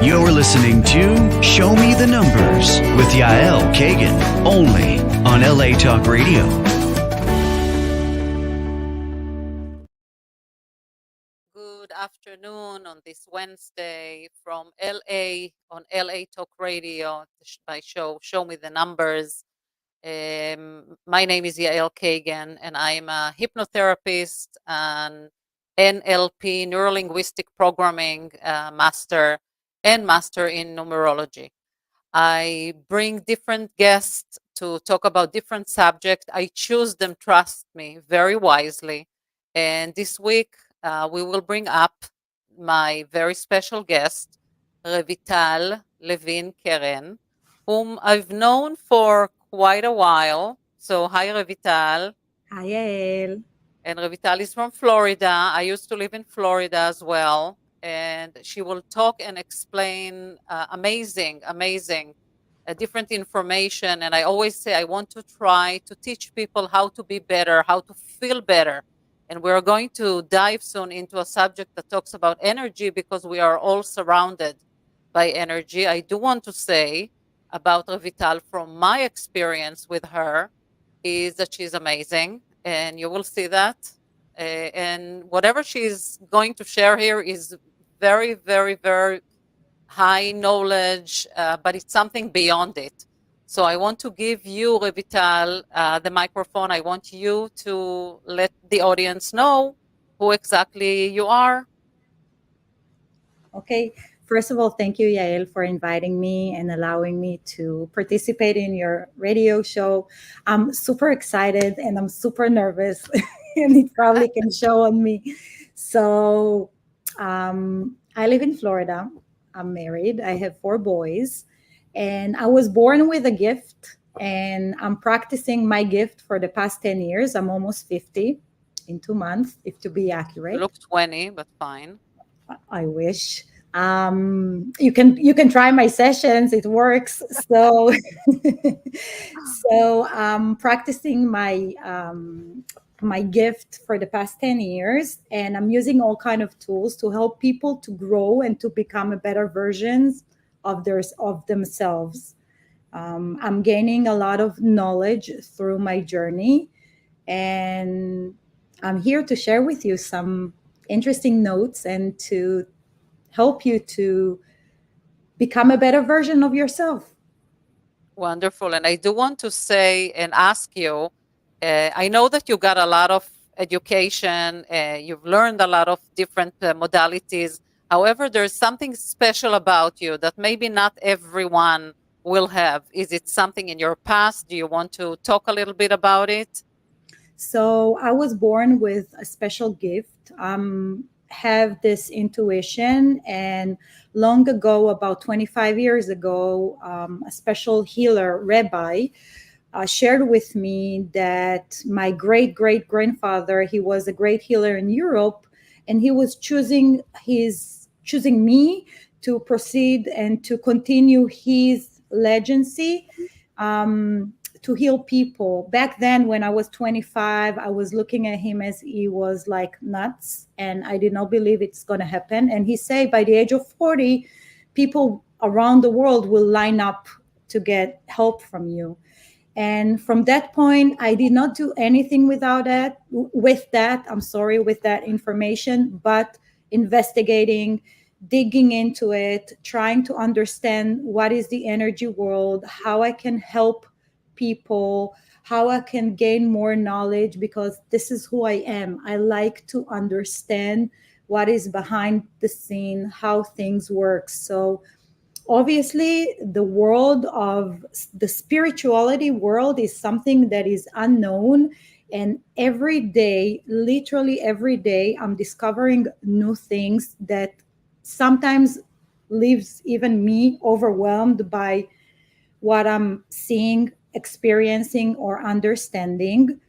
You're listening to Show Me the Numbers with Yael Kagan, only on LA Talk Radio. Good afternoon on this Wednesday from LA on LA Talk Radio by Show Me the Numbers. My name is Yael Kagan, and I'm a hypnotherapist and NLP, Neuro-Linguistic Programming master and master in numerology. I bring different guests to talk about different subjects. I choose them, trust me, very wisely. And this week, we will bring up my very special guest, Revital Levin-Keren, whom I've known for quite a while. So, hi, Revital. Hi, Yael. And Revital is from Florida. I used to live in Florida as well. And she will talk and explain amazing different information. And I always say I want to try to teach people how to be better, how to feel better. And we're going to dive soon into a subject that talks about energy because we are all surrounded by energy. I do want to say about Revital from my experience with her is that she's amazing. And you will see that. And whatever she's going to share here is very, very, very high knowledge, but it's something beyond it. So I want to give you, Revital, the microphone. I want you to let the audience know who exactly you are. Okay. First of all, thank you, Yael, for inviting me and allowing me to participate in your radio show. I'm super excited and I'm super nervous, and it probably can show on me. So I live in Florida. I'm married. I have 4 boys, and I was born with a gift, and I'm practicing my gift for the past 10 years. I'm almost 50 in 2 months, if to be accurate. You look 20, but fine. I wish. You can try my sessions. It works. So I'm practicing my gift for the past 10 years, and I'm using all kind of tools to help people to grow and to become a better versions of themselves. I'm gaining a lot of knowledge through my journey, and I'm here to share with you some interesting notes and to help you to become a better version of yourself. Wonderful. And I do want to say and ask you, I know that you got a lot of education, you've learned a lot of different modalities. However, there's something special about you that maybe not everyone will have. Is it something in your past? Do you want to talk a little bit about it? So I was born with a special gift. Have this intuition, and long ago, about 25 years ago, a special healer, Rabbi, shared with me that my great grandfather, he was a great healer in Europe, and he was choosing me to proceed and to continue his legacy, to heal people. Back then, when I was 25, I was looking at him as he was like nuts, and I did not believe it's going to happen. And he said, by the age of 40, people around the world will line up to get help from you. And from that point, I did not do anything with that information, but investigating, digging into it, trying to understand what is the energy world, how I can help people, how I can gain more knowledge, because this is who I am. I like to understand what is behind the scene, how things work. So obviously the world of the spirituality world is something that is unknown, and every day, literally every day, I'm discovering new things that sometimes leaves even me overwhelmed by what I'm seeing, experiencing, or understanding.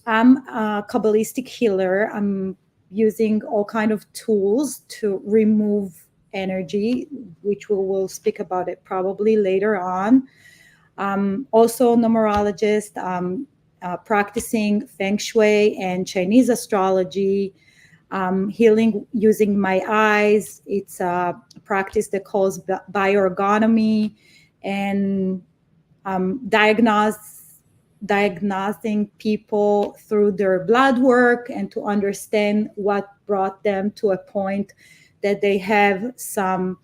I'm a Kabbalistic healer. I'm using all kind of tools to remove energy, which we will speak about it probably later on. Also a numerologist, practicing Feng Shui and Chinese astrology. healing using my eyes. It's a practice that calls bioergonomy and diagnosing people through their blood work and to understand what brought them to a point that they have some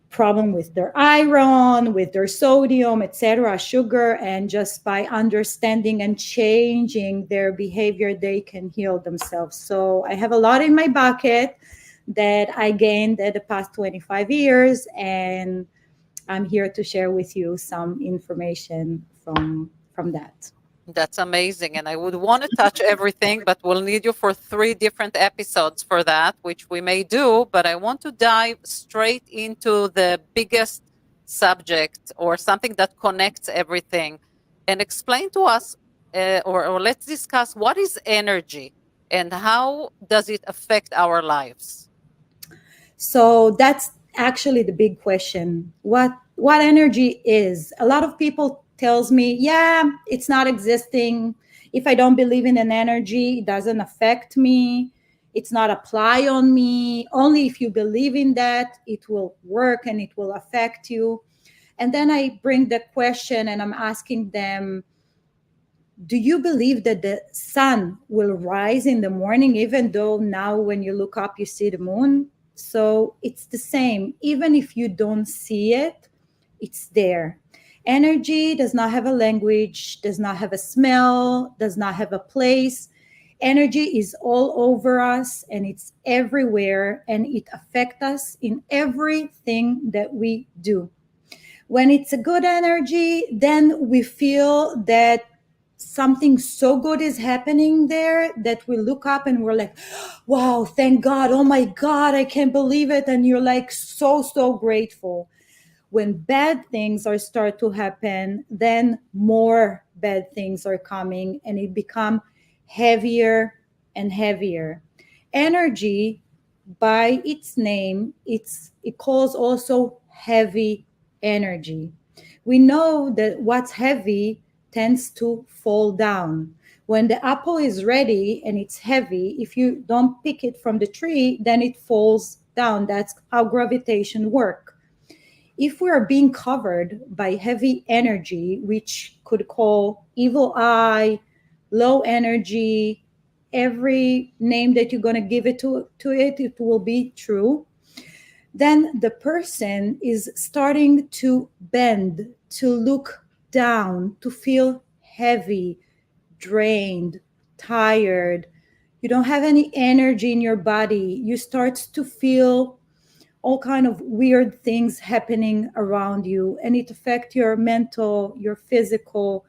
problem with their iron, with their sodium, etc., sugar, and just by understanding and changing their behavior, they can heal themselves. So I have a lot in my bucket that I gained at the past 25 years, and I'm here to share with you some information from that. That's amazing. And I would want to touch everything, but we'll need you for 3 different episodes for that, which we may do. But I want to dive straight into the biggest subject or something that connects everything and explain to us, or let's discuss what is energy and how does it affect our lives? So that's actually the big question. What energy is? A lot of people tells me, yeah, it's not existing. If I don't believe in an energy, it doesn't affect me. It's not apply on me. Only if you believe in that, it will work and it will affect you. And then I bring the question and I'm asking them, do you believe that the sun will rise in the morning, even though now when you look up, you see the moon? So it's the same. Even if you don't see it, it's there. Energy does not have a language, does not have a smell, does not have a place. Energy is all over us and it's everywhere and it affects us in everything that we do. When it's a good energy, then we feel that something so good is happening there that we look up and we're like, wow, thank God. Oh my God, I can't believe it. And you're like so grateful. When bad things are start to happen, then more bad things are coming and it become heavier and heavier. Energy, by its name, it calls also heavy energy. We know that what's heavy tends to fall down. When the apple is ready and it's heavy, if you don't pick it from the tree, then it falls down. That's how gravitation works. If we are being covered by heavy energy, which could call evil eye, low energy, every name that you're going to give it to it, it will be true. Then the person is starting to bend, to look down, to feel heavy, drained, tired. You don't have any energy in your body. You start to feel all kind of weird things happening around you, and it affects your mental, your physical,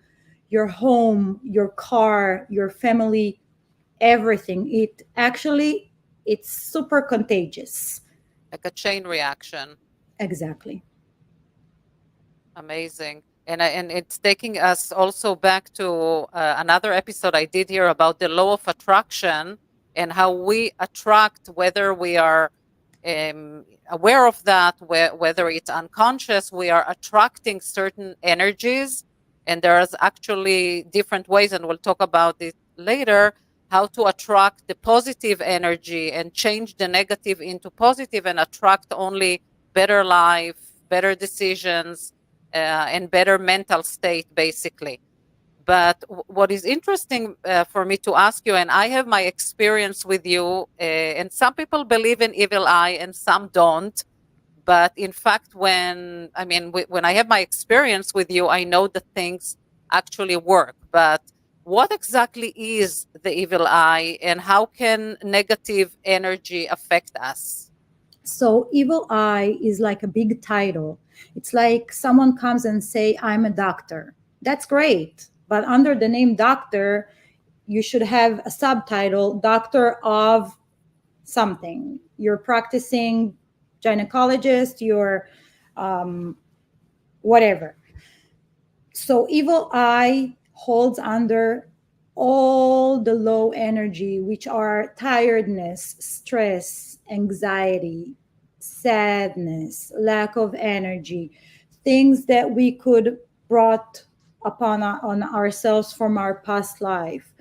your home, your car, your family, everything. It's super contagious. Like a chain reaction. Exactly. Amazing. And it's taking us also back to another episode I did here about the law of attraction and how we attract, whether we are aware of that, whether it's unconscious, we are attracting certain energies. And there's actually different ways, and we'll talk about it later, how to attract the positive energy and change the negative into positive and attract only better life, better decisions, and better mental state, basically. But what is interesting for me to ask you, and I have my experience with you, and some people believe in evil eye and some don't. But in fact, when I have my experience with you, I know that things actually work. But what exactly is the evil eye and how can negative energy affect us? So evil eye is like a big title. It's like someone comes and say, I'm a doctor. That's great. But under the name doctor, you should have a subtitle, doctor of something. You're practicing gynecologist, you're whatever. So evil eye holds under all the low energy, which are tiredness, stress, anxiety, sadness, lack of energy, things that we could brought upon on ourselves from our past life.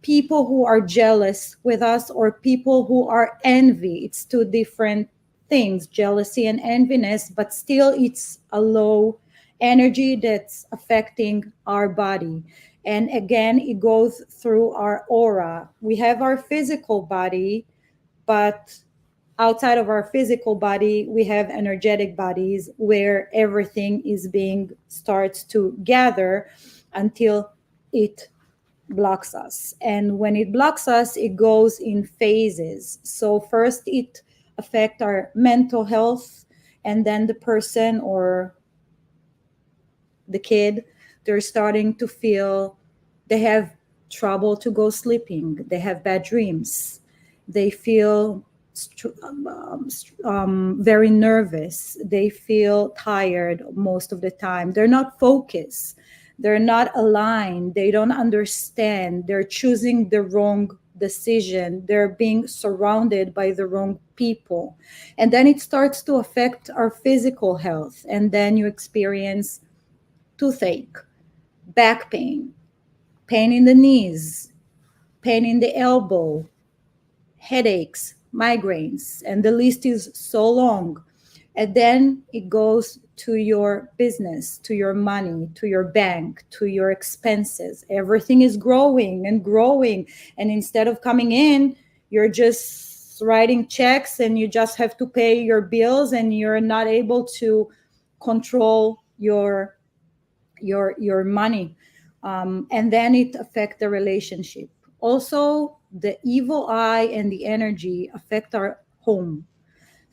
People who are jealous with us or people who are envy. It's two different things, jealousy and enviness, but still it's a low energy that's affecting our body. And again, it goes through our aura. We have our physical body, but outside of our physical body, we have energetic bodies where everything is being starts to gather until it blocks us. And when it blocks us, it goes in phases. So first it affects our mental health, and then the person or the kid, they're starting to feel they have trouble to go sleeping, they have bad dreams, they feel very nervous, they feel tired most of the time, they're not focused, they're not aligned, they don't understand, they're choosing the wrong decision, they're being surrounded by the wrong people. And then it starts to affect our physical health, and then you experience toothache, back pain, pain in the knees, pain in the elbow, headaches, migraines, and the list is so long. And then it goes to your business, to your money, to your bank, to your expenses. Everything is growing and growing. And instead of coming in, you're just writing checks and you just have to pay your bills and you're not able to control your money. And then it affects the relationship. Also, the evil eye and the energy affect our home.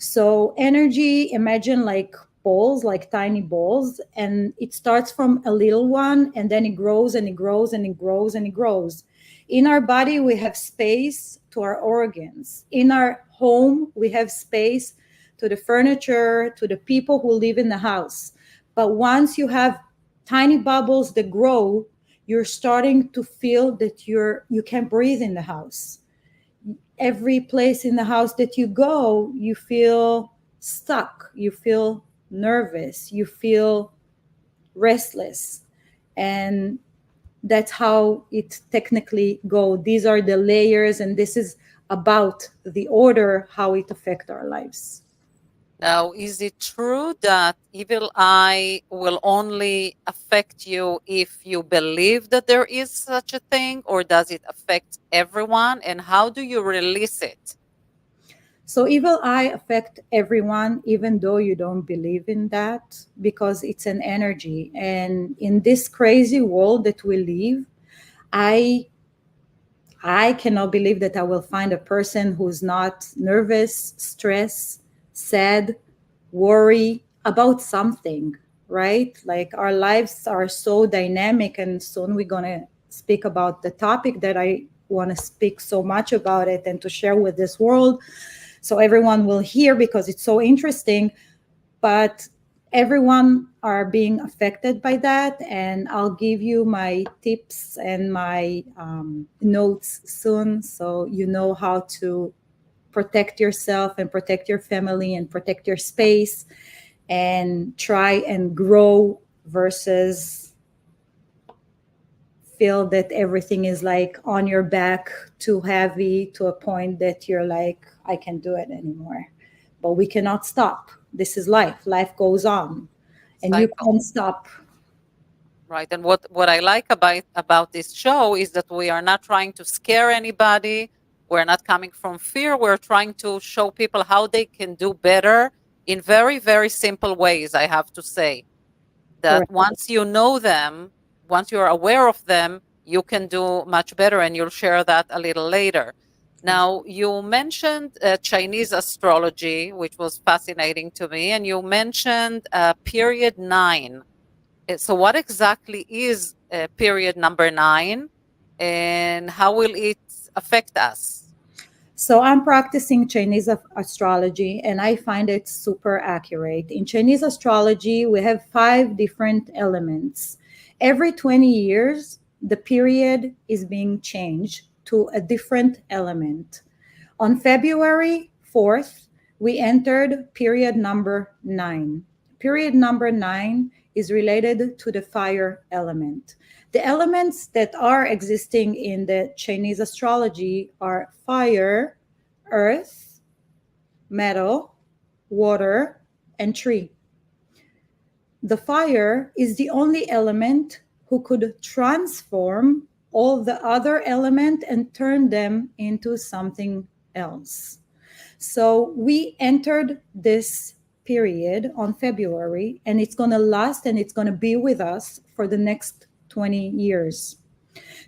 So energy, imagine like balls, like tiny balls, and it starts from a little one and then it grows and it grows and it grows and it grows. In our body, we have space to our organs. In our home, we have space to the furniture, to the people who live in the house. But once you have tiny bubbles that grow, you're starting to feel that you can't breathe in the house. Every place in the house that you go, you feel stuck, you feel nervous, you feel restless. And that's how it technically go. These are the layers, and this is about the order, how it affects our lives. Now, is it true that evil eye will only affect you if you believe that there is such a thing, or does it affect everyone? And how do you release it? So evil eye affect everyone, even though you don't believe in that, because it's an energy. And in this crazy world that we live, I cannot believe that I will find a person who's not nervous, stressed, sad, worry about something, right? Like our lives are so dynamic, and soon we're going to speak about the topic that I want to speak so much about it and to share with this world so everyone will hear because it's so interesting. But everyone are being affected by that, and I'll give you my tips and my notes soon so you know how to protect yourself and protect your family and protect your space and try and grow versus feel that everything is like on your back too heavy to a point that you're like, I can't do it anymore. But we cannot stop. This is life goes on and you Cycle. can't stop. Right. And what I like about this show is that we are not trying to scare anybody. We're not coming from fear. We're trying to show people how they can do better in very, very simple ways, I have to say. That Correct. once you know them, once you're aware of them, you can do much better, and you'll share that a little later. Now, you mentioned Chinese astrology, which was fascinating to me, and you mentioned period 9. So what exactly is period number 9, and how will it affect us? So I'm practicing Chinese astrology and I find it super accurate. In Chinese astrology, we have 5 different elements. Every 20 years, the period is being changed to a different element. On February 4th, we entered period number 9. Period number 9 is related to the fire element. The elements that are existing in the Chinese astrology are fire, earth, metal, water, and tree. The fire is the only element who could transform all the other element and turn them into something else. So we entered this period on February, and it's going to last and it's going to be with us for the next 20 years.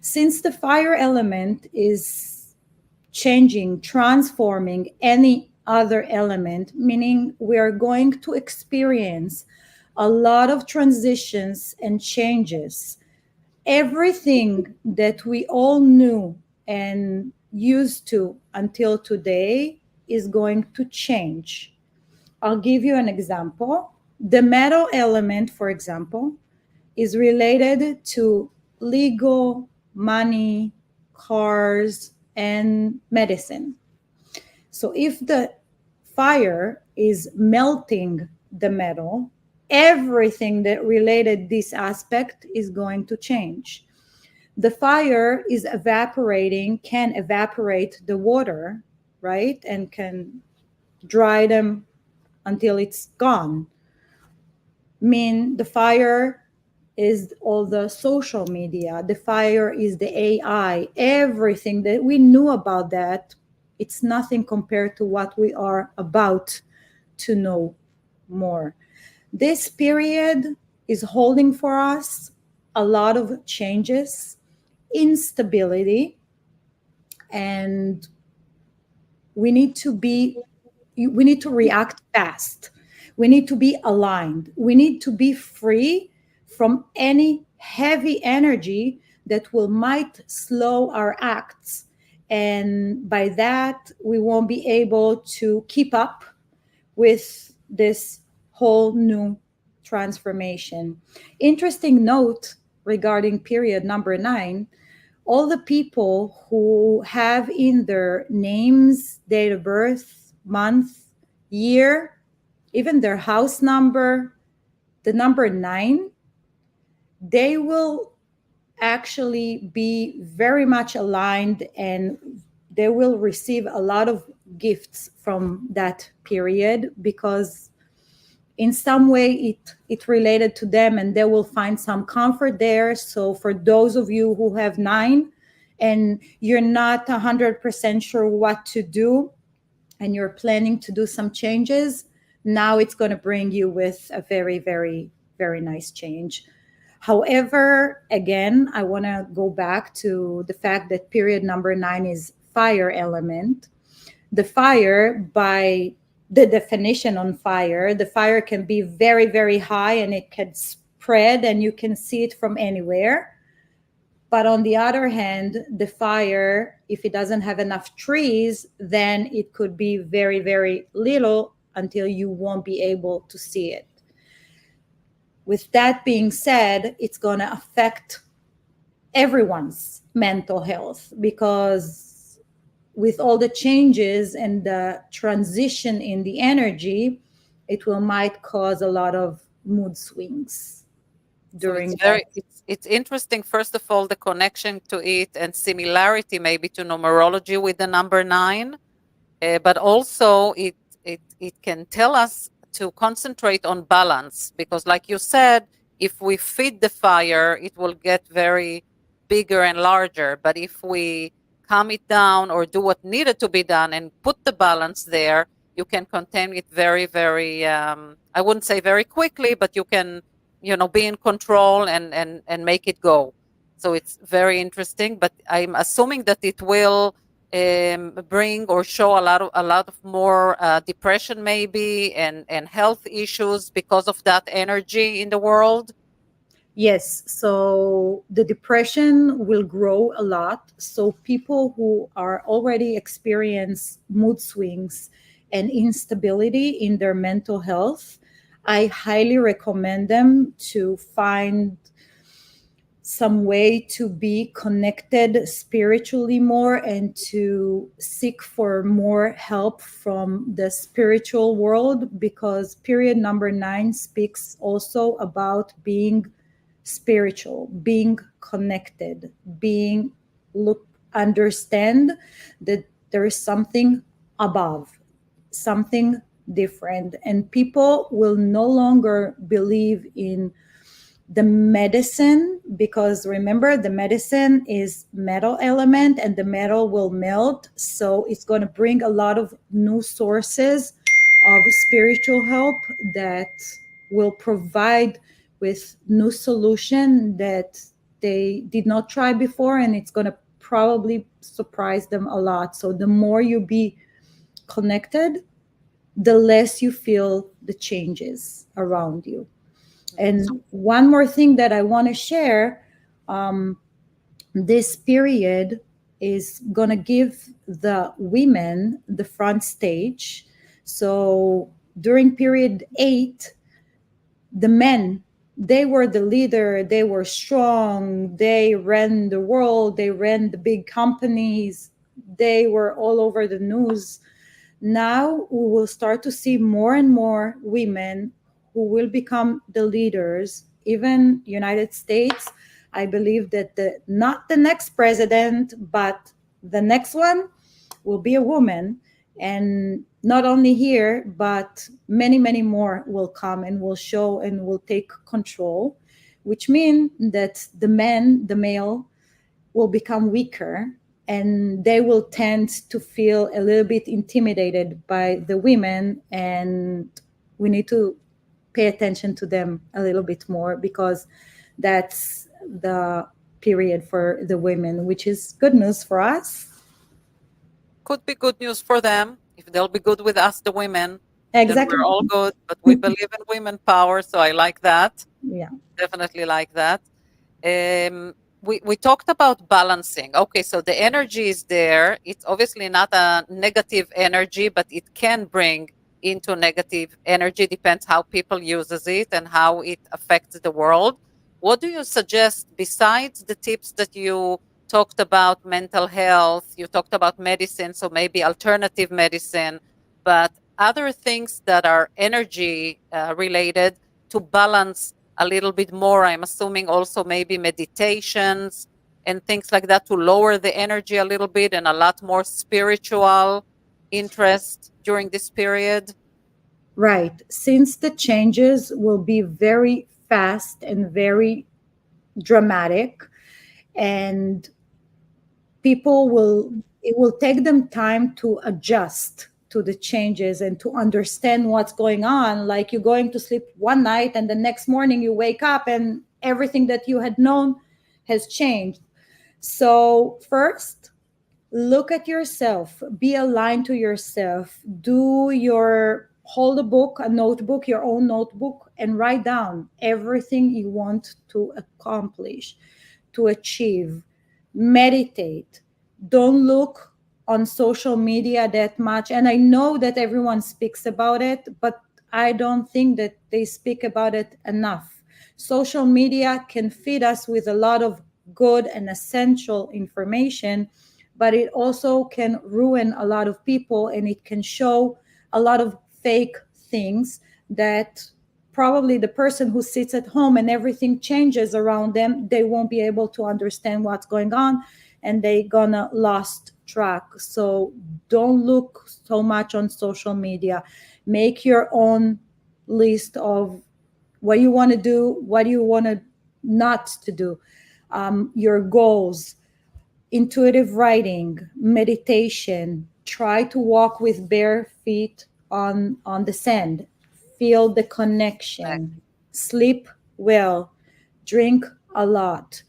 Since the fire element is changing, transforming any other element, meaning we are going to experience a lot of transitions and changes. Everything that we all knew and used to until today is going to change. I'll give you an example. The metal element, for example, is related to legal, money, cars, and medicine. So if the fire is melting the metal, everything that related this aspect is going to change. The fire is evaporating, can evaporate the water, right? And can dry them until it's gone. Mean the fire is all the social media, the fire is the AI, everything that we knew about that, it's nothing compared to what we are about to know more. This period is holding for us a lot of changes, instability, and we need to react fast. We need to be aligned. We need to be free from any heavy energy that might slow our acts. And by that, we won't be able to keep up with this whole new transformation. Interesting note regarding period number 9, all the people who have in their names, date of birth, month, year, even their house number, the number 9, they will actually be very much aligned and they will receive a lot of gifts from that period because in some way it related to them and they will find some comfort there. So for those of you who have 9 and you're not 100% sure what to do and you're planning to do some changes, now it's going to bring you with a very, very, very nice change. However, again, I want to go back to the fact that period number 9 is fire element. The fire, by the definition on fire, the fire can be very, very high and it can spread and you can see it from anywhere. But on the other hand, the fire, if it doesn't have enough trees, then it could be very, very little until you won't be able to see it. With that being said, it's going to affect everyone's mental health because with all the changes and the transition in the energy, it might cause a lot of mood swings during it's interesting, first of all, the connection to it and similarity maybe to numerology with the number 9, but also it can tell us to concentrate on balance because like you said, if we feed the fire, it will get very bigger and larger. But if we calm it down or do what needed to be done and put the balance there, you can contain it very, very, I wouldn't say very quickly, but you can, be in control and make it go. So it's very interesting, but I'm assuming that it will bring or show a lot of more depression maybe and health issues because of that energy in the world. Yes, so the depression will grow a lot. So people who are already experience mood swings and instability in their mental health, I highly recommend them to find some way to be connected spiritually more and to seek for more help from the spiritual world because period number 9 speaks also about being spiritual, being connected, being understand that there is something above, something different, and people will no longer believe in the medicine, because remember, the medicine is metal element and the metal will melt, so it's going to bring a lot of new sources of spiritual help that will provide with new solution that they did not try before, and it's going to probably surprise them a lot. So the more you be connected, the less you feel the changes around you. And one more thing that I want to share, this period is going to give the women the front stage. So during period 8, the men, they were the leader, they were strong, they ran the world, they ran the big companies, they were all over the news. Now we will start to see more and more women who will become the leaders. Even United States, I believe that not the next president, but the next one will be a woman. And not only here, but many, many more will come and will show and will take control, which means that the male, will become weaker, and they will tend to feel a little bit intimidated by the women, and we need to pay attention to them a little bit more, because that's the period for the women, which is good news for us. Could be good news for them if they'll be good with us, the women. Exactly. Then we're all good, but we believe in women power, so I like that. Yeah. Definitely like that. We talked about balancing. Okay, so the energy is there. It's obviously not a negative energy, but it can bring into negative energy. Depends how people uses it and how it affects the world. What do you suggest besides the tips that you talked about? Mental health, you talked about medicine, so maybe alternative medicine, but other things that are energy related to balance a little bit more. I'm assuming also maybe meditations and things like that to lower the energy a little bit, and a lot more spiritual interest during this period. Right. Since the changes will be very fast and very dramatic, and it will take them time to adjust to the changes and to understand what's going on. Like you're going to sleep one night and the next morning you wake up and everything that you had known has changed. So first, look at yourself, be aligned to yourself, hold a book, a notebook, your own notebook, and write down everything you want to accomplish, to achieve. Meditate. Don't look on social media that much. And I know that everyone speaks about it, but I don't think that they speak about it enough. Social media can feed us with a lot of good and essential information, but it also can ruin a lot of people, and it can show a lot of fake things that probably the person who sits at home and everything changes around them, they won't be able to understand what's going on, and they gonna lost track. So don't look so much on social media. Make your own list of what you want to do, what you want to not to do, your goals. Intuitive writing, meditation. Try to walk with bare feet on the sand. Feel the connection. Sleep well. Drink a lot.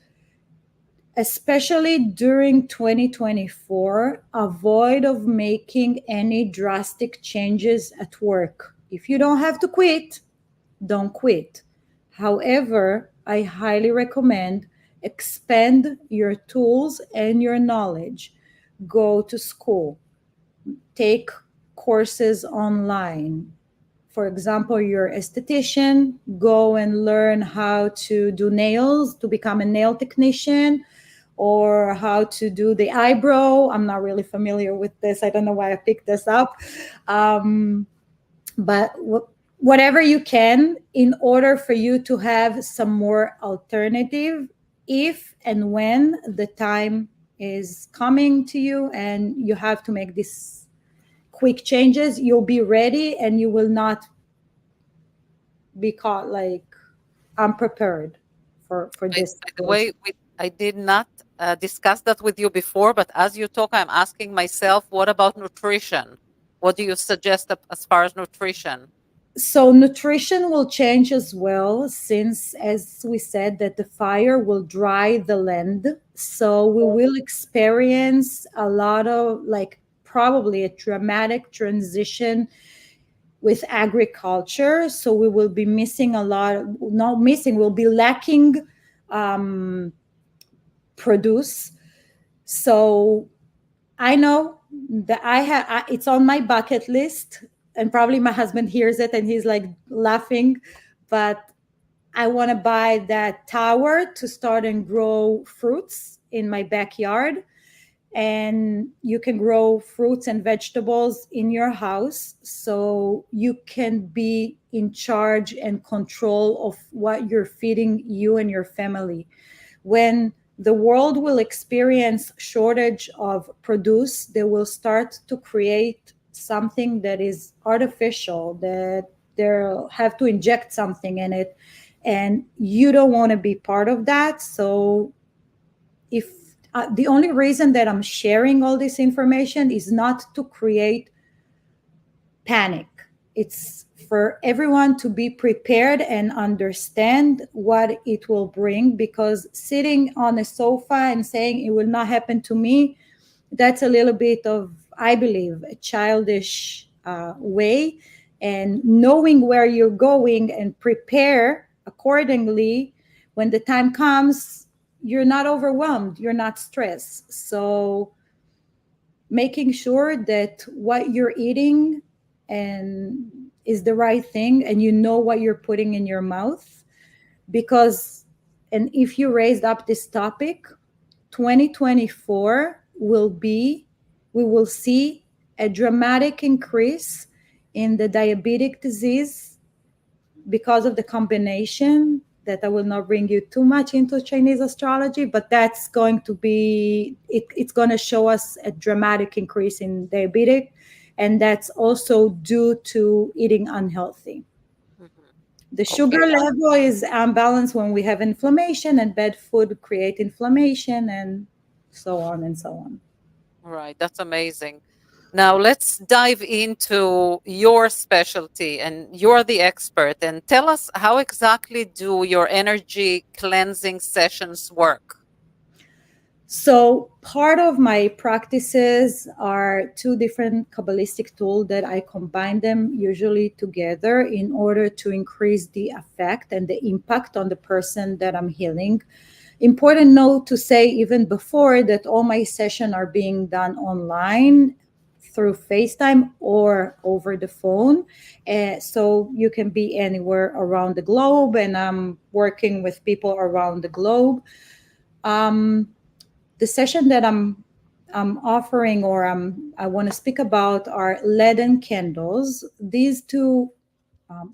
Especially during 2024, avoid of making any drastic changes at work. If you don't have to quit, don't quit. However, I highly recommend expand your tools and your knowledge. Go to school, take courses online. For example, you're esthetician, go and learn how to do nails to become a nail technician, or how to do the eyebrow. I'm not really familiar with this. I don't know why I picked this up. But whatever you can, in order for you to have some more alternative if and when the time is coming to you and you have to make these quick changes, you'll be ready and you will not be caught like unprepared for this. By the way, I did not discuss that with you before, but as you talk, I'm asking myself, what about nutrition? What do you suggest as far as nutrition? So nutrition will change as well, since, as we said, that the fire will dry the land. So we will experience a lot of, like, probably a dramatic transition with agriculture. So we will be missing a lot, not missing, we'll be lacking produce. So I know that it's on my bucket list, and probably my husband hears it and he's like laughing, but I want to buy that tower to start and grow fruits in my backyard. And you can grow fruits and vegetables in your house, so you can be in charge and control of what you're feeding you and your family. When the world will experience shortage of produce, they will start to create something that is artificial, that they'll have to inject something in it, and you don't want to be part of that. So if the only reason that I'm sharing all this information is not to create panic. It's for everyone to be prepared and understand what it will bring, because sitting on a sofa and saying it will not happen to me, that's a little bit of, I believe, a childish way. And knowing where you're going and prepare accordingly, when the time comes, you're not overwhelmed, you're not stressed. So making sure that what you're eating and is the right thing, and you know what you're putting in your mouth. Because, and if you raised up this topic, 2024 we will see a dramatic increase in the diabetic disease because of the combination that I will not bring you too much into Chinese astrology, but that's going to be, it's going to show us a dramatic increase in diabetic. And that's also due to eating unhealthy. The sugar level is unbalanced when we have inflammation, and bad food create inflammation, and so on and so on. Right, that's amazing. Now let's dive into your specialty, and you're the expert. And tell us, how exactly do your energy cleansing sessions work? So part of my practices are two different Kabbalistic tools that I combine them usually together in order to increase the effect and the impact on the person that I'm healing. Important note to say even before that, all my sessions are being done online through FaceTime or over the phone. So you can be anywhere around the globe, and I'm working with people around the globe. The session that I'm offering, or I want to speak about, are leaden candles. These two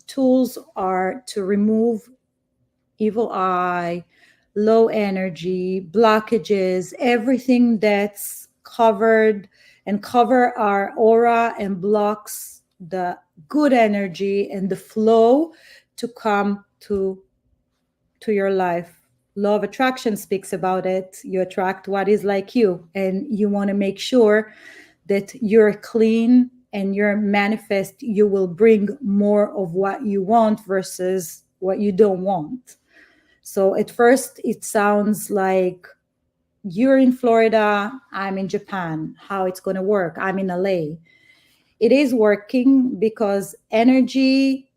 tools are to remove evil eye, low energy, blockages, everything that's covered and cover our aura and blocks the good energy and the flow to come to your life. Law of attraction speaks about it. You attract what is like you, and you want to make sure that you're clean and you're manifest. You will bring more of what you want versus what you don't want. So at first it sounds like you're in Florida, I'm in Japan. How it's going to work? I'm in LA. It is working because energy,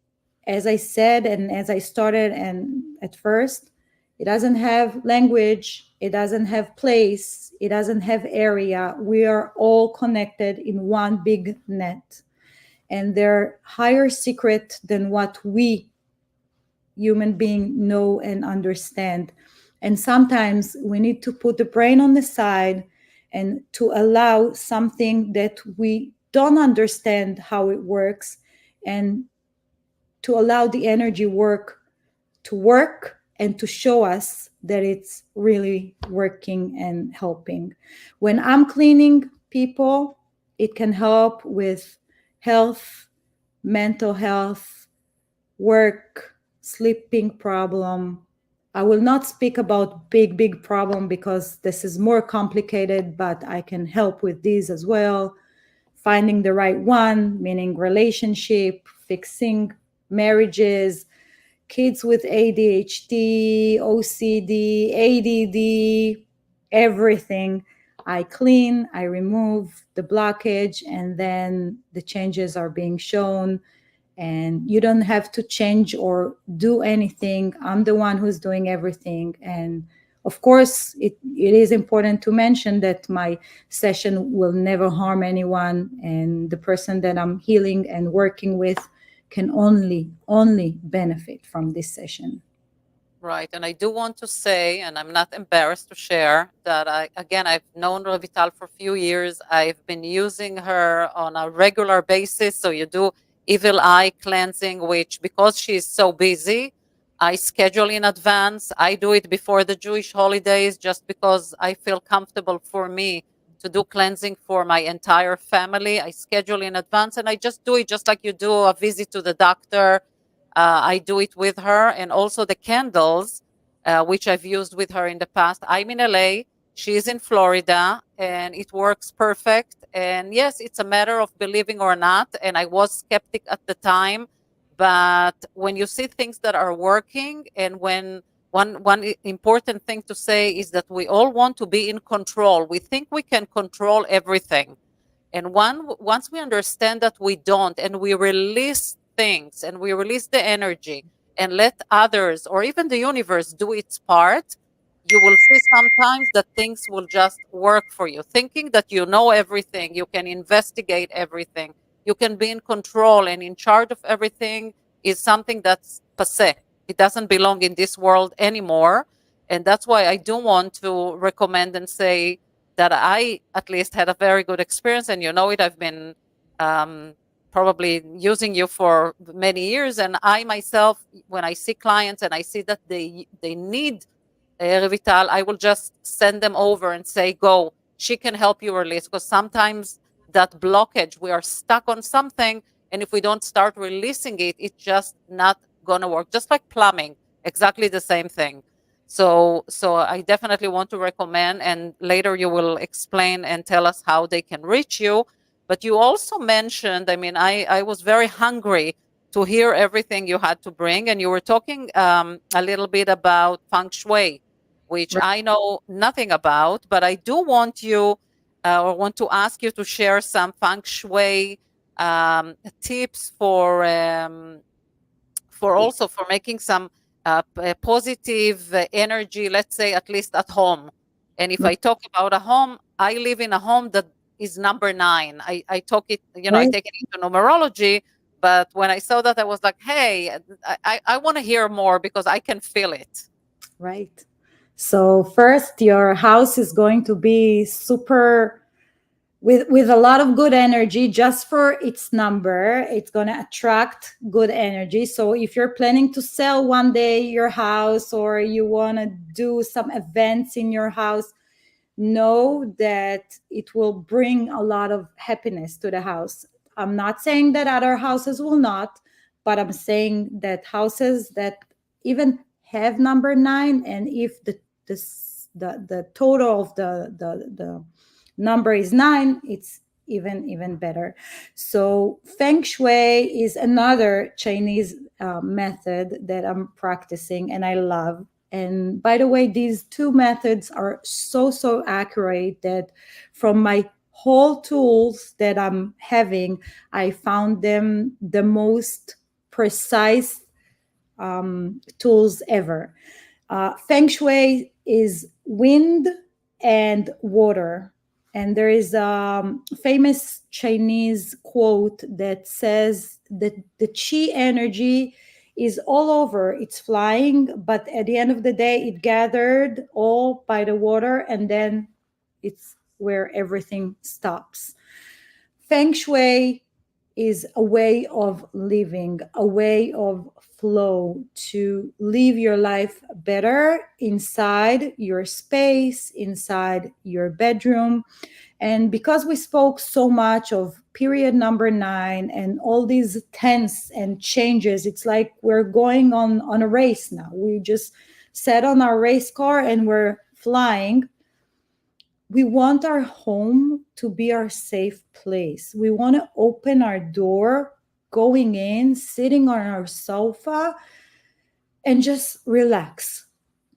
as I said, and as I started, and at first, it doesn't have language, it doesn't have place, it doesn't have area. We are all connected in one big net. And they're higher secret than what we human beings know and understand. And sometimes we need to put the brain on the side and to allow something that we don't understand how it works, and to allow the energy work and to show us that it's really working and helping. When I'm cleaning people, it can help with health, mental health, work, sleeping problem. I will not speak about big problem because this is more complicated, but I can help with these as well. Finding the right one, meaning relationship, fixing marriages, kids with ADHD, OCD, ADD, everything. I clean, I remove the blockage, and then the changes are being shown. And you don't have to change or do anything. I'm the one who's doing everything. And of course, it is important to mention that my session will never harm anyone. And the person that I'm healing and working with can only benefit from this session. Right. And I do want to say, and I'm not embarrassed to share, that I've known Revital for a few years. I've been using her on a regular basis. So you do evil eye cleansing, which because she's so busy, I schedule in advance. I do it before the Jewish holidays just because I feel comfortable for me to do cleansing for my entire family. I schedule in advance and I just do it just like you do a visit to the doctor. I do it with her, and also the candles, which I've used with her in the past. I'm in LA, she's in Florida, and it works perfect. And yes, it's a matter of believing or not. And I was skeptic at the time, but when you see things that are working, and when one important thing to say is that we all want to be in control. We think we can control everything. And once we understand that we don't, and we release things and we release the energy and let others or even the universe do its part, you will see sometimes that things will just work for you. Thinking that you know everything, you can investigate everything, you can be in control and in charge of everything is something that's passé. It doesn't belong in this world anymore. And that's why I do want to recommend and say that I at least had a very good experience. And you know it, I've been probably using you for many years. And I myself, when I see clients and I see that they need Revital, I will just send them over and say, go, she can help you release. Because sometimes that blockage, we are stuck on something. And if we don't start releasing it, it's just not going to work. Just like plumbing, exactly the same thing. So I definitely want to recommend, and later you will explain and tell us how they can reach you. But you also mentioned, I mean, I was very hungry to hear everything you had to bring. And you were talking a little bit about feng shui, which Right. I know nothing about, but I do want you or want to ask you to share some feng shui tips for also for making some positive energy, let's say at least at home. And if I talk about a home, I live in a home that is number 9. I talk it, I Right. take it into numerology. But when I saw that, I was like, hey, I want to hear more because I can feel it. Right. So first, your house is going to be super with a lot of good energy just for its number. It's going to attract good energy. So if you're planning to sell one day your house, or you want to do some events in your house, know that it will bring a lot of happiness to the house. I'm not saying that other houses will not, but I'm saying that houses that even have number 9, and if the total of the number is 9, it's even better. So feng shui is another Chinese method that I'm practicing and I love. And by the way, these two methods are so accurate that from my whole tools that I'm having, I found them the most precise tools ever. Feng shui is wind and water. And there is a famous Chinese quote that says that the qi energy is all over. It's flying, but at the end of the day, it gathered all by the water, and then it's where everything stops. Feng shui is a way of living, a way of flow to live your life better inside your space, inside your bedroom. And because we spoke so much of period number 9 and all these tense and changes, it's like we're going on a race now. We just sat on our race car and we're flying. We want our home to be our safe place. We want to open our door, going in, sitting on our sofa, and just relax,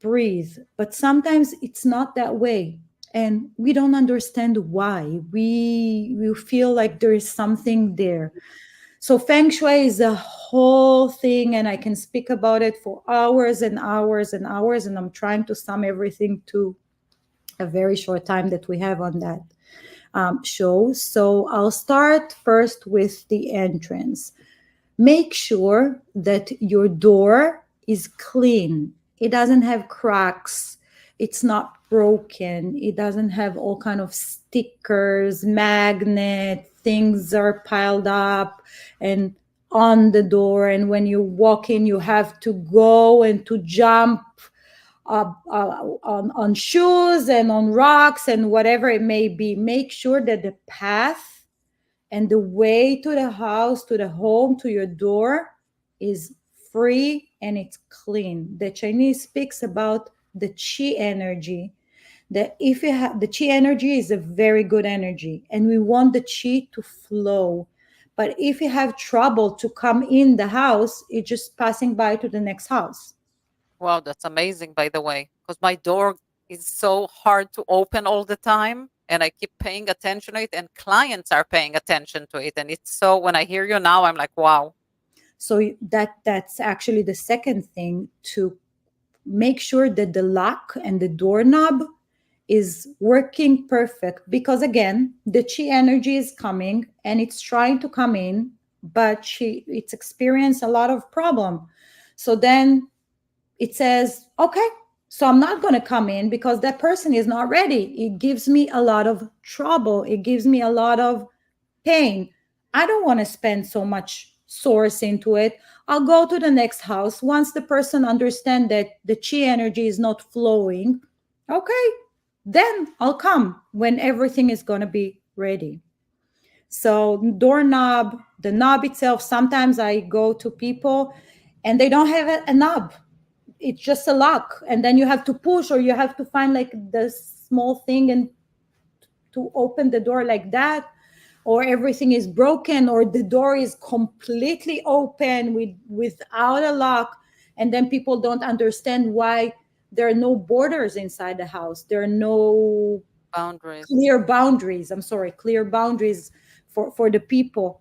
breathe. But sometimes it's not that way. And we don't understand why. We feel like there is something there. So feng shui is a whole thing, and I can speak about it for hours and hours and hours. And I'm trying to sum everything to a very short time that we have on that show. So I'll start first with the entrance. Make sure that your door is clean. It doesn't have cracks. It's not broken. It doesn't have all kind of stickers, magnet, things are piled up and on the door. And when you walk in, you have to go and to jump on shoes and on rocks and whatever it may be. Make sure that the path and the way to the house, to the home, to your door is free and it's clean. The Chinese speaks about the qi energy. That if you have the qi energy is a very good energy, and we want the qi to flow. But if you have trouble to come in the house, it's just passing by to the next house. Wow, that's amazing, by the way, because my door is so hard to open all the time, and I keep paying attention to it, and clients are paying attention to it. And it's so, when I hear you now, I'm like, wow. So that's actually the second thing, to make sure that the lock and the doorknob is working perfect, because again, the chi energy is coming and it's trying to come in, but it's experienced a lot of problem. So then it says, okay, so I'm not going to come in because that person is not ready. It gives me a lot of trouble. It gives me a lot of pain. I don't want to spend so much source into it. I'll go to the next house. Once the person understands that the chi energy is not flowing, okay, then I'll come when everything is going to be ready. So doorknob, the knob itself, sometimes I go to people and they don't have a knob. It's just a lock, and then you have to push, or you have to find like the small thing and to open the door like that, or everything is broken, or the door is completely open without a lock, and then people don't understand why there are no borders inside the house. There are no clear boundaries. Clear boundaries for the people.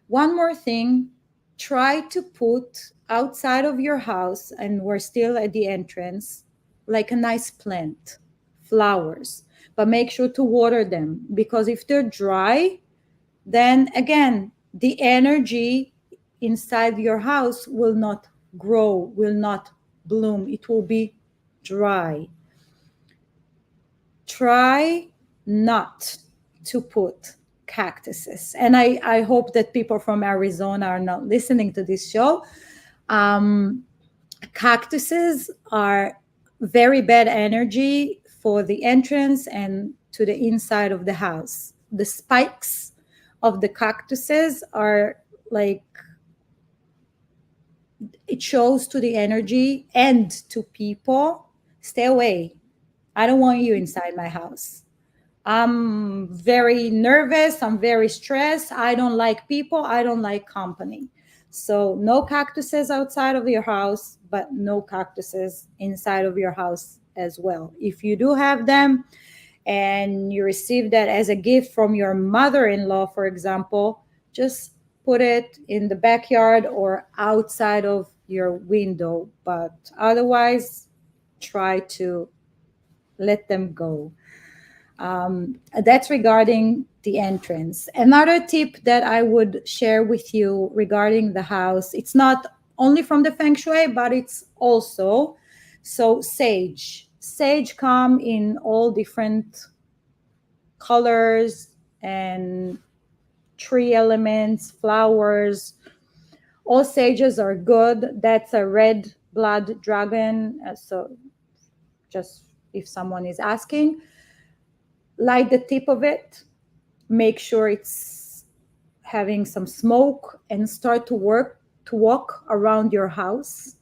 One more thing, try to put outside of your house, and we're still at the entrance, like a nice plant, flowers, but make sure to water them, because if they're dry, then again, the energy inside your house will not grow, will not bloom. It will be dry. Try not to put cactuses. And I hope that people from Arizona are not listening to this show. Cactuses are very bad energy for the entrance and to the inside of the house. The spikes of the cactuses are like, it shows to the energy and to people, stay away. I don't want you inside my house. I'm very nervous. I'm very stressed. I don't like people. I don't like company. So no cactuses outside of your house, but no cactuses inside of your house as well. If you do have them and you receive that as a gift from your mother-in-law, for example, just put it in the backyard or outside of your window. But otherwise, try to let them go. That's regarding the entrance. Another tip that I would share with you regarding the house, it's not only from the feng shui, but it's also, so sage. Sage come in all different colors and tree elements, flowers. All sages are good. That's a red blood dragon. So just if someone is asking, light the tip of it, make sure it's having some smoke, and start to walk around your house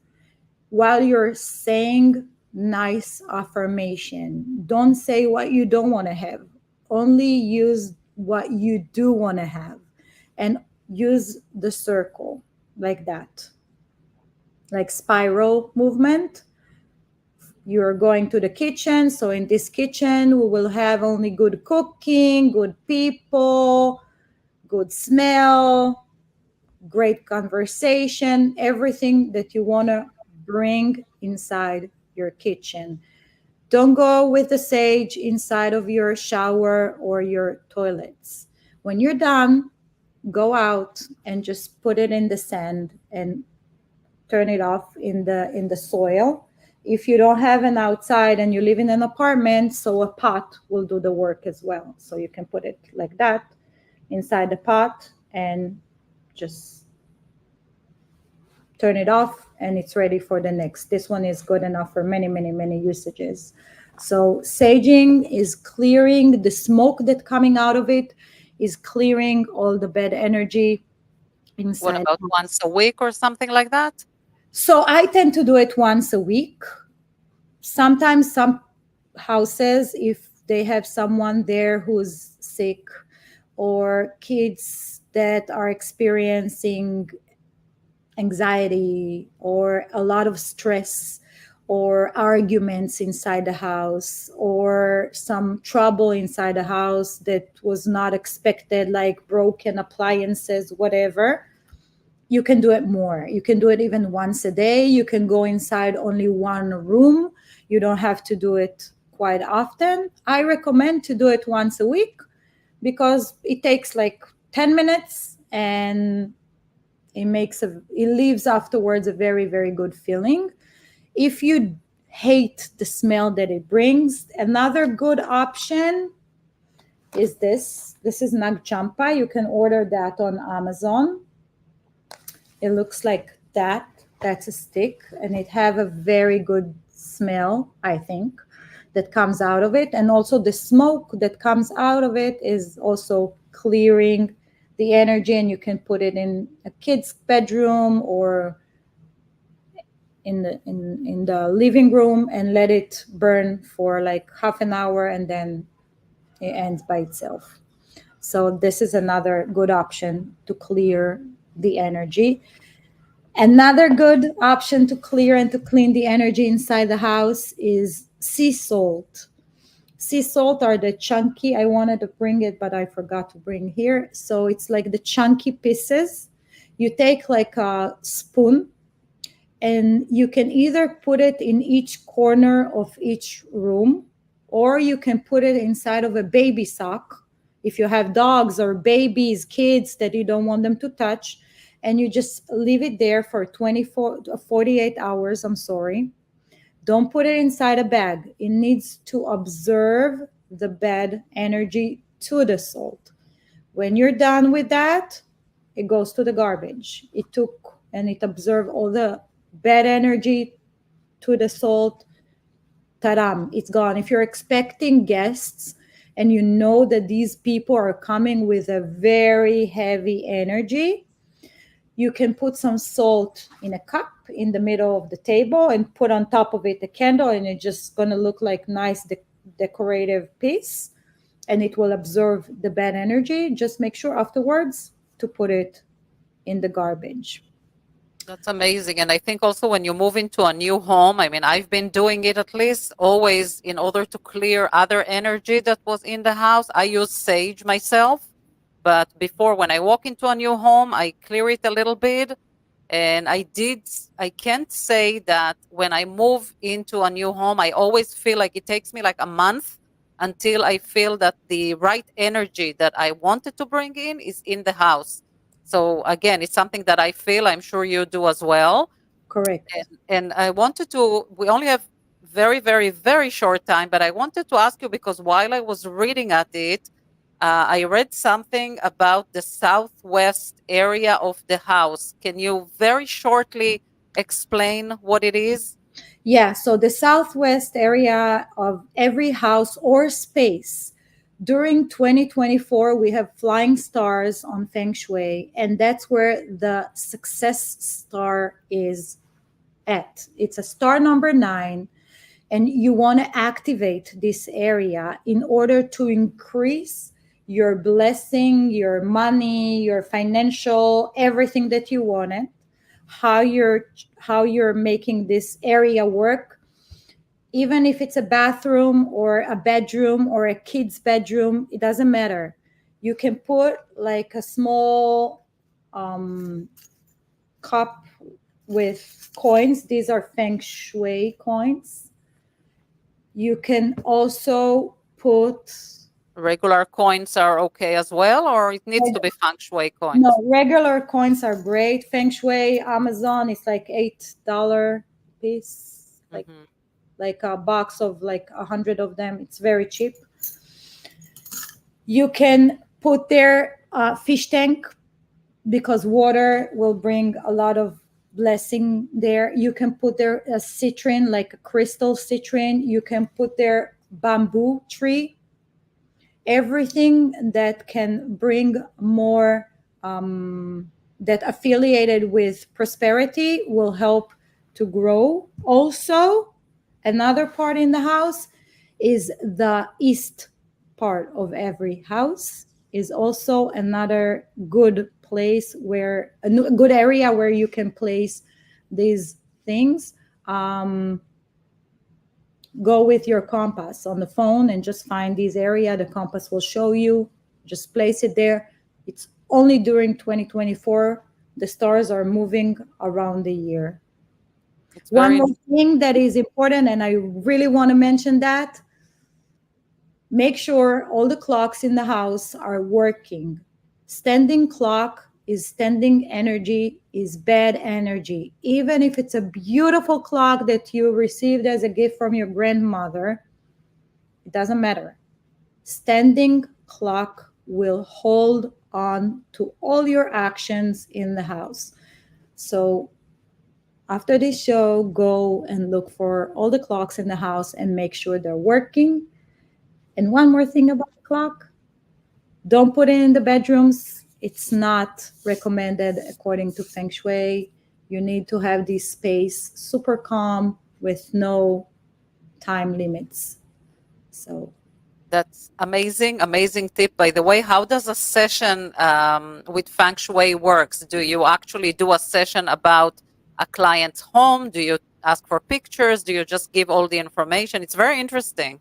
while you're saying nice affirmation. Don't say what you don't want to have. Only use what you do want to have, and use the circle like that, like spiral movement. You're going to the kitchen, so in this kitchen we will have only good cooking, good people, good smell, great conversation, everything that you want to bring inside your kitchen. Don't go with the sage inside of your shower or your toilets. When you're done, go out and just put it in the sand and turn it off in the soil. If you don't have an outside and you live in an apartment, so a pot will do the work as well. So you can put it like that inside the pot and just turn it off, and it's ready for the next. This one is good enough for many, many, many usages. So saging is clearing the smoke that coming out of it, is clearing all the bad energy inside. What about once a week or something like that? So I tend to do it once a week. Sometimes some houses, if they have someone there who's sick, or kids that are experiencing anxiety or a lot of stress or arguments inside the house, or some trouble inside the house that was not expected, like broken appliances, whatever, you can do it more. You can do it even once a day. You can go inside only one room. You don't have to do it quite often. I recommend to do it once a week because it takes like 10 minutes and it leaves afterwards a very, very good feeling. If you hate the smell that it brings, another good option is this. This is Nagchampa. You can order that on Amazon. It looks like that. That's a stick, and it have a very good smell, I think, that comes out of it. And also the smoke that comes out of it is also clearing the energy, and you can put it in a kid's bedroom or in the living room and let it burn for like half an hour, and then it ends by itself. So this is another good option to clear the energy. Another good option to clear and to clean the energy inside the house is sea salt. Sea salt are the chunky, I wanted to bring it, but I forgot to bring here. So it's like the chunky pieces. You take like a spoon, and you can either put it in each corner of each room, or you can put it inside of a baby sock. If you have dogs or babies, kids that you don't want them to touch, and you just leave it there for 48 hours, I'm sorry. Don't put it inside a bag. It needs to observe the bad energy to the salt. When you're done with that, it goes to the garbage. It took and it observed all the bad energy to the salt. Taram, it's gone. If you're expecting guests and you know that these people are coming with a very heavy energy, you can put some salt in a cup in the middle of the table and put on top of it a candle, and it's just going to look like nice decorative piece, and it will absorb the bad energy. Just make sure afterwards to put it in the garbage. That's amazing. And I think also when you move into a new home, I mean, I've been doing it at least always in order to clear other energy that was in the house. I use sage myself. But before, when I walk into a new home, I clear it a little bit. And I can't say that when I move into a new home, I always feel like it takes me like a month until I feel that the right energy that I wanted to bring in is in the house. So again, it's something that I feel, I'm sure you do as well. Correct. And I wanted to, we only have very, very, very short time, but I wanted to ask you, because while I was reading at it, I read something about the southwest area of the house. Can you very shortly explain what it is? Yeah, so the southwest area of every house or space during 2024, we have flying stars on Feng Shui, and that's where the success star is at. It's a star number 9, and you want to activate this area in order to increase your blessing, your money, your financial, everything that you wanted. How you're making this area work, even if it's a bathroom or a bedroom or a kid's bedroom, it doesn't matter. You can put like a small cup with coins. These are feng shui coins. You can also put, Regular coins are okay as well, or it needs to be feng shui coins? no, regular coins are great. Feng shui, Amazon, it's like $8 piece, Mhm. like a box of like 100 of them. It's very cheap. You can put there a fish tank, because water will bring a lot of blessing there. You can put there a citrine, like a crystal citrine. You can put there bamboo tree. Everything that can bring more, that affiliated with prosperity, will help to grow. Also, another part in the house is the east part of every house is also another good place, where a good area where you can place these things. Go with your compass on the phone and just find this area. The compass will show you. Just place it there. It's only during 2024 the stars are moving around the year. It's One very more thing that is important, and I really want to mention that: make sure all the clocks in the house are working. Standing clock is standing energy, is bad energy. Even if it's a beautiful clock that you received as a gift from your grandmother, it doesn't matter. Standing clock will hold on to all your actions in the house. So after this show, go and look for all the clocks in the house and make sure they're working. And one more thing about the clock: don't put it in the bedrooms. It's not recommended according to Feng Shui. You need to have this space super calm with no time limits. So That's amazing, amazing tip. By the way, how does a session with Feng Shui works? Do you actually do a session about a client's home? Do you ask for pictures? Do you just give all the information? It's very interesting.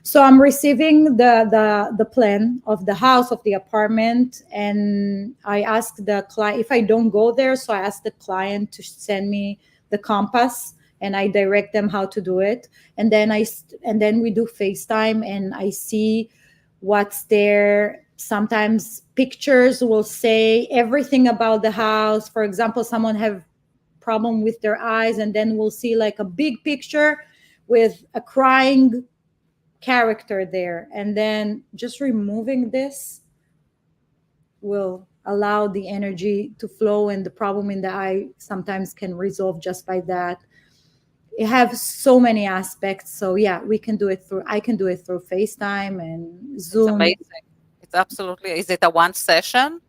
So I'm receiving the plan of the house, of the apartment, and I ask the client if I don't go there. So I ask the client to send me the compass, and I direct them how to do it. And then we do FaceTime, and I see what's there. Sometimes pictures will say everything about the house. For example, someone have problem with their eyes, and then we'll see like a big picture with a crying character there, and then just removing this will allow the energy to flow, and the problem in the eye sometimes can resolve just by that. It has so many aspects. So yeah, I can do it through FaceTime and It's Zoom. amazing. It's absolutely. Is it a one session?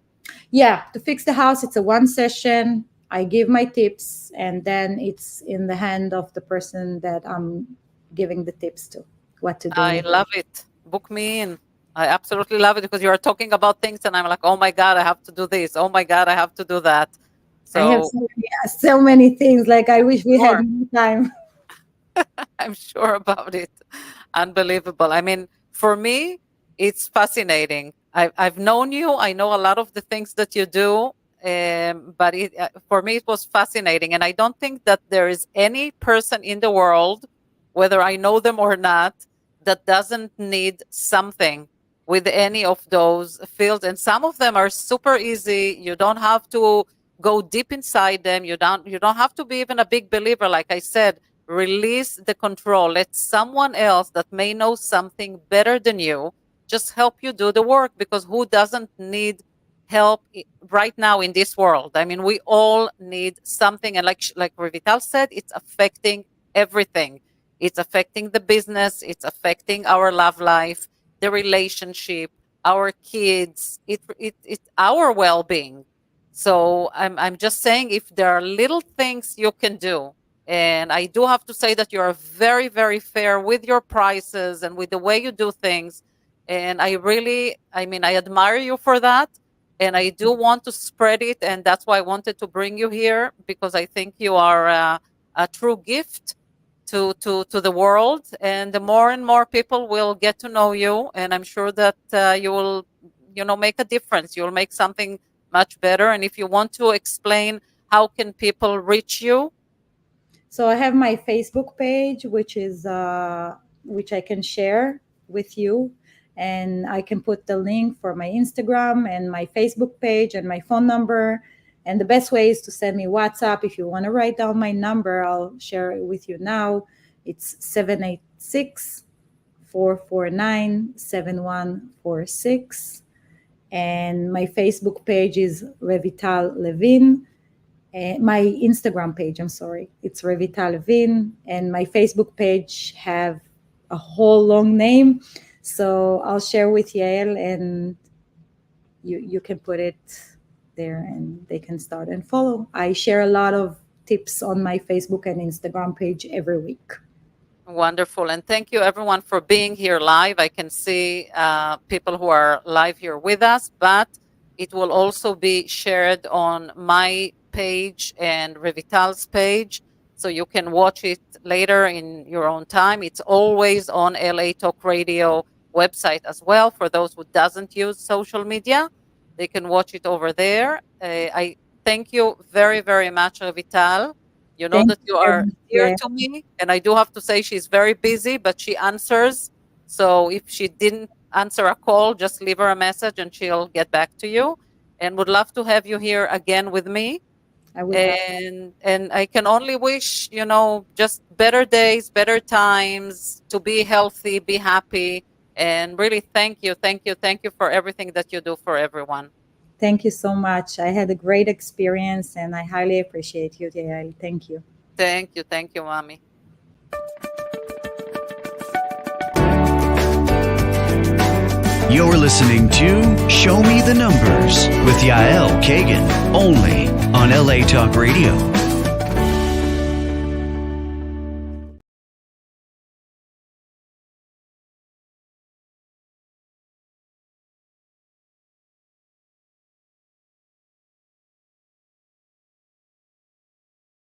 Yeah, to fix the house, it's a one session. I give my tips, and then it's in the hand of the person that I'm giving the tips to, what to do I next. love it. Book me in. I absolutely love it because you are talking about things and I'm like, oh my God, I have to do this. Oh my God, I have to do that. I have So so many things. Like, I wish we had sure. more time. I'm sure about it. Unbelievable. I mean, for me, it's fascinating. I've known you. I know a lot of the things that you do, but for me, it was fascinating. And I don't think that there is any person in the world, whether I know them or not, that doesn't need something with any of those fields. And some of them are super easy. You don't have to go deep inside them. You don't have to be even a big believer. Like I said, release the control. Let someone else that may know something better than you just help you do the work, because who doesn't need help right now in this world? I mean, we all need something. And like Revital said, it's affecting everything. It's affecting the business. It's affecting our love life, the relationship, our kids. It's our well-being. So I'm just saying, if there are little things you can do, and I do have to say that you are very, very fair with your prices and with the way you do things. And I admire you for that. And I do want to spread it. And that's why I wanted to bring you here, because I think you are a true gift to the world. And the more and more people will get to know you. And I'm sure that you will, make a difference. You'll make something much better. And if you want to explain, how can people reach you? So I have my Facebook page, which I can share with you, and I can put the link for my Instagram and my Facebook page and my phone number. And the best way is to send me WhatsApp. If you want to write down my number, I'll share it with you now. It's 786-449-7146. And my Facebook page is Revital Levin. My Instagram page, it's Revital Levin, and my Facebook page have a whole long name. So I'll share with Yael, and you can put it there, and they can start and follow. I share a lot of tips on my Facebook and Instagram page every week. Wonderful. And thank you, everyone, for being here live. I can see people who are live here with us, but it will also be shared on my page and Revital's page, so you can watch it later in your own time. It's always on LA Talk Radio website as well. For those who doesn't use social media, they can watch it over there. I thank you very, very much, Revital. You know that you are dear to me, and I do have to say she's very busy, but she answers. So if she didn't answer a call, just leave her a message and she'll get back to you. And would love to have you here again with me. And I can only wish, just better days, better times, to be healthy, be happy, and really thank you for everything that you do for everyone. Thank you so much. I had a great experience, and I highly appreciate you, Yael. Thank you. Thank you, Mommy. You're listening to Show Me the Numbers with Yael Kagan, only on LA Talk Radio.